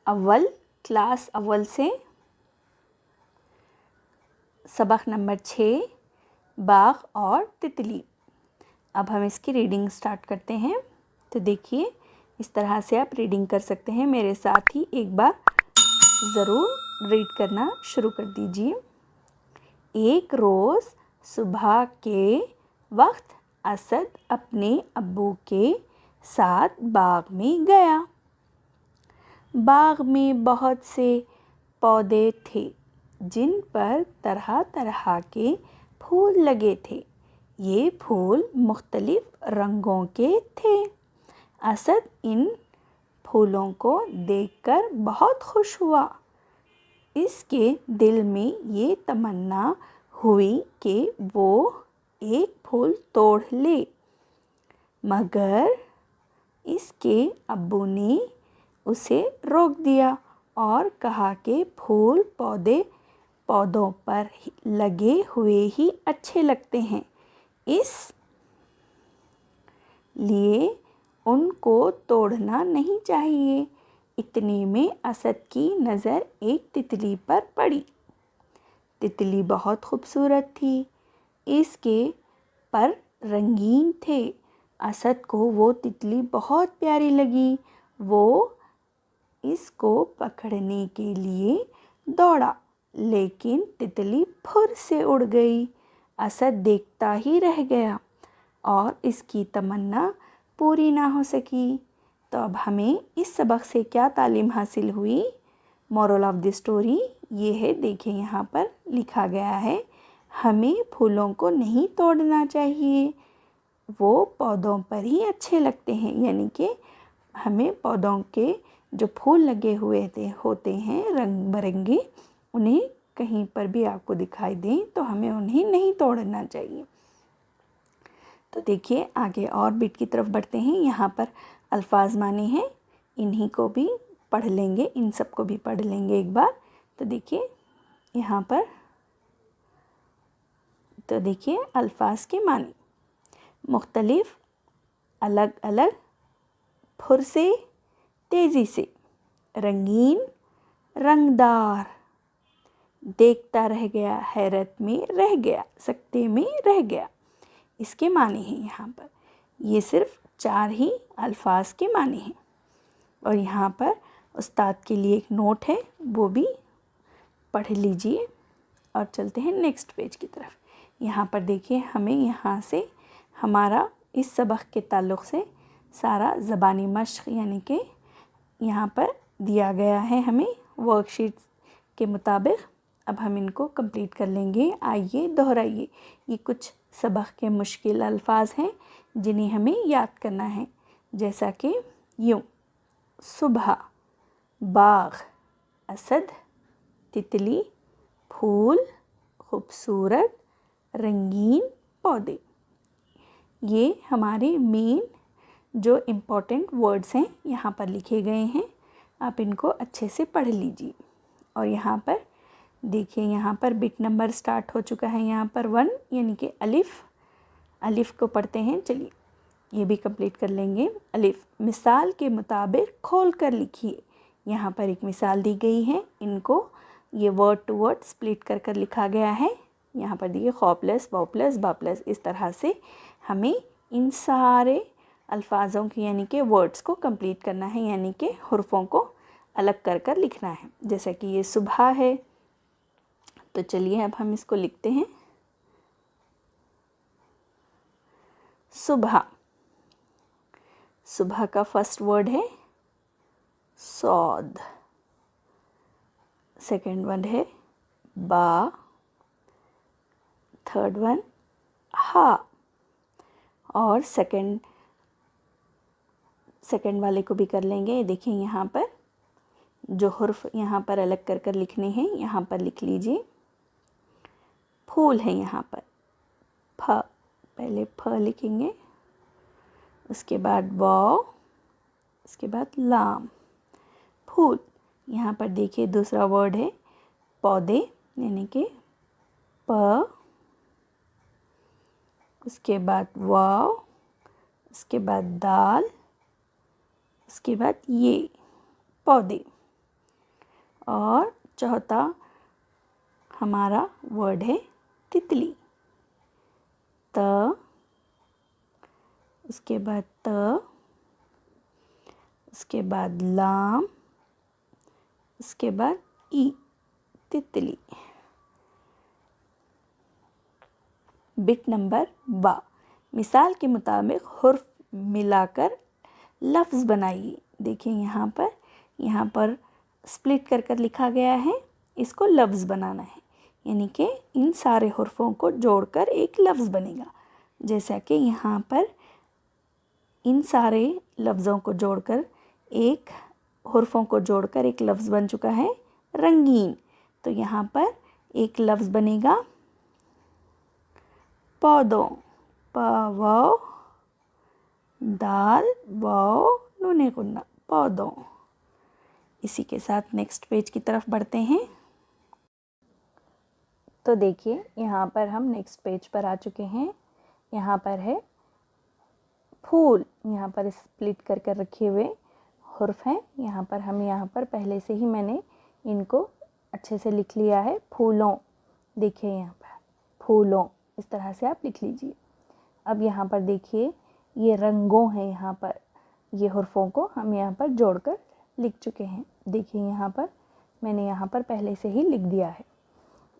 अव्वल क्लास अव्वल से सबक नंबर 6 बाघ और तितली। अब हम इसकी रीडिंग स्टार्ट करते हैं। तो देखिए, इस तरह से आप रीडिंग कर सकते हैं। मेरे साथ ही एक बार ज़रूर रीड करना शुरू कर दीजिए। एक रोज़ सुबह के वक्त असद अपने अब्बू के साथ बाग में गया। बाग में बहुत से पौधे थे जिन पर तरह तरह के फूल लगे थे। ये फूल मुख्तलिफ रंगों के थे। असद इन फूलों को देखकर बहुत खुश हुआ। इसके दिल में ये तमन्ना हुई कि वो एक फूल तोड़ ले, मगर इसके अब्बू ने उसे रोक दिया और कहा कि फूल पौधों पर लगे हुए ही अच्छे लगते हैं, इस लिए उनको तोड़ना नहीं चाहिए। इतने में असद की नज़र एक तितली पर पड़ी। तितली बहुत खूबसूरत थी। इसके पर रंगीन थे। असद को वो तितली बहुत प्यारी लगी। वो इसको पकड़ने के लिए दौड़ा, लेकिन तितली फुर से उड़ गई। असद देखता ही रह गया और इसकी तमन्ना पूरी ना हो सकी। तो अब हमें इस सबक से क्या तालीम हासिल हुई? मोरल ऑफ द स्टोरी ये है, देखिए यहाँ पर लिखा गया है, हमें फूलों को नहीं तोड़ना चाहिए, वो पौधों पर ही अच्छे लगते हैं। यानी कि हमें पौधों के जो फूल लगे हुए होते हैं रंग बिरंगे, उन्हें कहीं पर भी आपको दिखाई दें तो हमें उन्हें नहीं तोड़ना चाहिए। तो देखिए, आगे और बिट की तरफ बढ़ते हैं। यहाँ पर अल्फाज माने हैं, इन्हीं को भी पढ़ लेंगे, इन सब को भी पढ़ लेंगे एक बार। तो देखिए यहाँ पर, तो देखिए अल्फाज के माने, मुख्तलिफ, अलग अलग, फुर से, तेज़ी से, रंगीन, रंगदार, देखता रह गया, हैरत में रह गया, सकते में रह गया, इसके माने हैं यहाँ पर। ये सिर्फ 4 ही अल्फाज के माने हैं। और यहाँ पर उस्ताद के लिए एक नोट है, वो भी पढ़ लीजिए। और चलते हैं नेक्स्ट पेज की तरफ। यहाँ पर देखिए, हमें यहाँ से हमारा इस सबक के ताल्लुक़ से सारा ज़बानी मश्क़ यानी कि यहाँ पर दिया गया है हमें वर्कशीट के मुताबिक। अब हम इनको कंप्लीट कर लेंगे। आइए दोहराइए। ये कुछ सबक के मुश्किल अल्फाज हैं जिन्हें हमें याद करना है, जैसा कि यूँ: सुबह, बाग, असद, तितली, फूल, खूबसूरत, रंगीन पौधे। ये हमारे मेन जो इम्पोर्टेंट वर्ड्स हैं यहाँ पर लिखे गए हैं। आप इनको अच्छे से पढ़ लीजिए। और यहाँ पर देखिए, यहाँ पर बिट नंबर स्टार्ट हो चुका है। यहाँ पर 1 यानी कि अलिफ को पढ़ते हैं। चलिए ये भी कंप्लीट कर लेंगे। अलिफ, मिसाल के मुताबिक खोल कर लिखिए। यहाँ पर एक मिसाल दी गई है, इनको ये वर्ड टू वर्ड स्प्लिट कर कर लिखा गया है। यहाँ पर देखिए, खौ प्लस, बौ प्लस, बा प्लस, इस तरह से हमें इन सारे अल्फाजों की यानी कि वर्ड्स को कंप्लीट करना है, यानी कि हुर्फों को अलग कर कर लिखना है। जैसा कि ये सुबह है, तो चलिए अब हम इसको लिखते हैं। सुबह, सुबह का फर्स्ट वर्ड है सौद, सेकंड वर्ड है बा, थर्ड वन हा। और सेकंड वाले को भी कर लेंगे। देखिए यहाँ पर जो हुर्फ यहाँ पर अलग कर कर लिखने हैं, यहाँ पर लिख लीजिए। फूल है यहाँ पर फ, पहले फ लिखेंगे, उसके बाद वाव, उसके बाद लाम। फूल, यहाँ पर देखिए दूसरा वर्ड है पौधे यानी कि प, उसके बाद वाव, उसके बाद दाल, उसके बाद ये पौधे। और चौथा हमारा वर्ड है तितली। त, उसके बाद त, उसके बाद लाम, उसके बाद ई, तितली। बिट नंबर बा, मिसाल के मुताबिक हुर्फ मिलाकर लफ्ज़ बनाइए। देखिए यहाँ पर स्प्लिट कर कर लिखा गया है, इसको लफ्ज़ बनाना है, यानी कि इन सारे हुर्फों को जोड़कर एक लफ्ज़ बनेगा। जैसा कि यहाँ पर इन सारे लफ्ज़ों को जोड़कर एक हुर्फों को जोड़कर एक लफ्ज़ बन चुका है रंगीन। तो यहाँ पर एक लफ्ज़ बनेगा पौधों, प वाव दाल वाव नूने गुन्ना, पौधों। इसी के साथ नेक्स्ट पेज की तरफ बढ़ते हैं। तो देखिए यहाँ पर हम नेक्स्ट पेज पर आ चुके हैं। यहाँ पर है फूल, यहाँ पर स्प्लिट कर कर रखे हुए हुर्फ हैं। यहाँ पर पहले से ही मैंने इनको अच्छे से लिख लिया है, फूलों। देखिए यहाँ पर फूलों, इस तरह से आप लिख लीजिए। अब यहाँ पर देखिए ये रंगों हैं, यहाँ पर ये हुर्फों को हम यहाँ पर जोड़कर लिख चुके हैं। देखिए मैंने यहाँ पर पहले से ही लिख दिया है।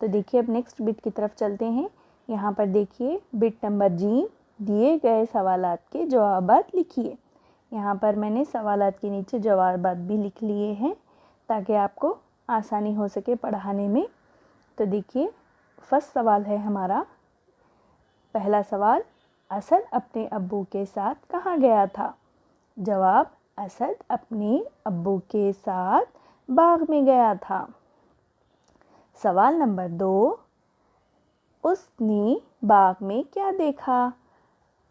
तो देखिए अब नेक्स्ट बिट की तरफ चलते हैं। यहाँ पर देखिए बिट नंबर जी, दिए गए सवालात के जवाबात लिखिए। यहाँ पर मैंने सवालात के नीचे जवाबात भी लिख लिए हैं ताकि आपको आसानी हो सके पढ़ाने में। तो देखिए फर्स्ट सवाल है हमारा, पहला सवाल, असद अपने अब्बू के साथ कहाँ गया था? जवाब, असद अपने अब्बू के साथ बाग में गया था। सवाल नंबर 2, उसने बाग में क्या देखा?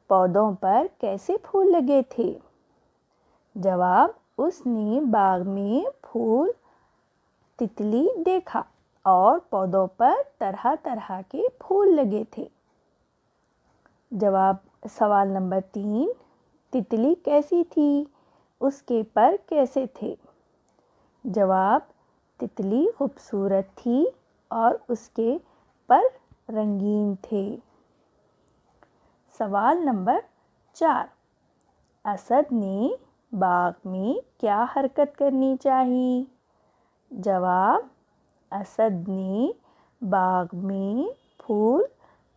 पौधों पर कैसे फूल लगे थे? जवाब, उसने बाग में फूल तितली देखा और पौधों पर तरह तरह के फूल लगे थे। जवाब सवाल नंबर 3, तितली कैसी थी? उसके पर कैसे थे? जवाब, तितली खूबसूरत थी और उसके पर रंगीन थे। सवाल नंबर 4, असद ने बाग में क्या हरकत करनी चाहिए? जवाब, असद ने बाग में फूल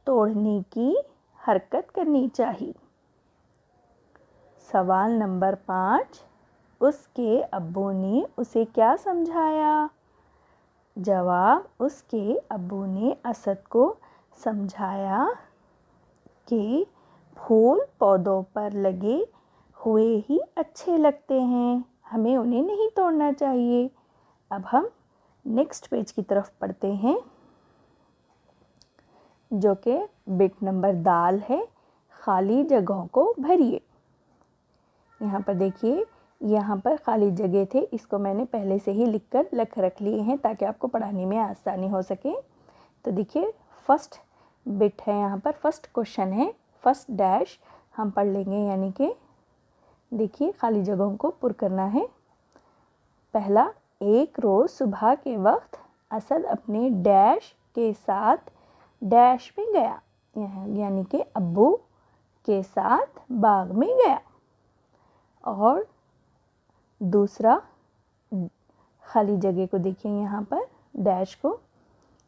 तोड़ने की हरकत करनी चाहिए। सवाल नंबर 5, उसके अब्बू ने उसे क्या समझाया? जवाब, उसके अब्बू ने असद को समझाया कि फूल पौधों पर लगे हुए ही अच्छे लगते हैं, हमें उन्हें नहीं तोड़ना चाहिए। अब हम नेक्स्ट पेज की तरफ पढ़ते हैं, जो कि बिट नंबर दाल है, खाली जगहों को भरिए। यहाँ पर देखिए, यहाँ पर खाली जगह थे, इसको मैंने पहले से ही लिखकर रख लिए हैं ताकि आपको पढ़ाने में आसानी हो सके। तो देखिए फर्स्ट बिट है, यहाँ पर फर्स्ट क्वेश्चन है, फर्स्ट डैश हम पढ़ लेंगे, यानी कि देखिए खाली जगहों को पुर करना है। पहला, एक रोज़ सुबह के वक्त असद अपने डैश के साथ डैश में गया, यानी कि अब्बू के साथ बाग में गया। और दूसरा, खाली जगह को देखिए यहाँ पर डैश को,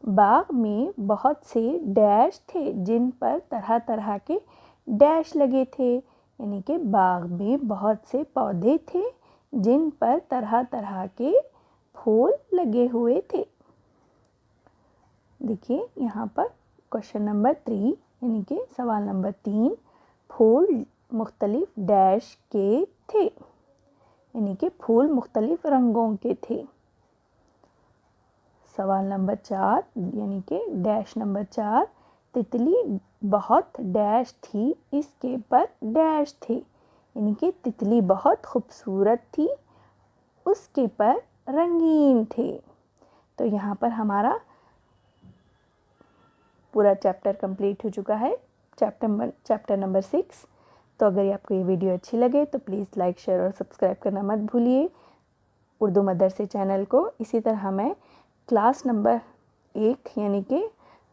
बाग में बहुत से डैश थे जिन पर तरह तरह के डैश लगे थे, यानी कि बाग में बहुत से पौधे थे जिन पर तरह तरह के फूल लगे हुए थे। देखिए यहाँ पर क्वेश्चन नंबर 3, यानी कि सवाल नंबर 3, फूल मुख्तलिफ डैश के थे, यानी कि फूल मुख्तलिफ रंगों के थे। सवाल नंबर 4, यानी कि डैश नंबर 4, तितली बहुत डैश थी, इसके पर डैश थे, यानी कि तितली बहुत खूबसूरत थी, उसके पर रंगीन थे। तो यहाँ पर हमारा पूरा चैप्टर कंप्लीट हो चुका है, चैप्टर नंबर 6। तो अगर आपको ये वीडियो अच्छी लगे तो प्लीज़ लाइक, शेयर और सब्सक्राइब करना मत भूलिए। उर्दू मदरसे चैनल को। इसी तरह मैं क्लास नंबर 1 यानी कि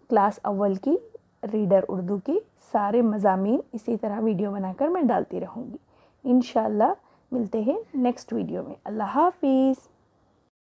क्लास अव्वल की रीडर उर्दू की सारे मज़ामीन इसी तरह वीडियो बनाकर मैं डालती रहूँगी। इंशाल्लाह मिलते हैं नेक्स्ट वीडियो में। अल्लाह हाफिज़।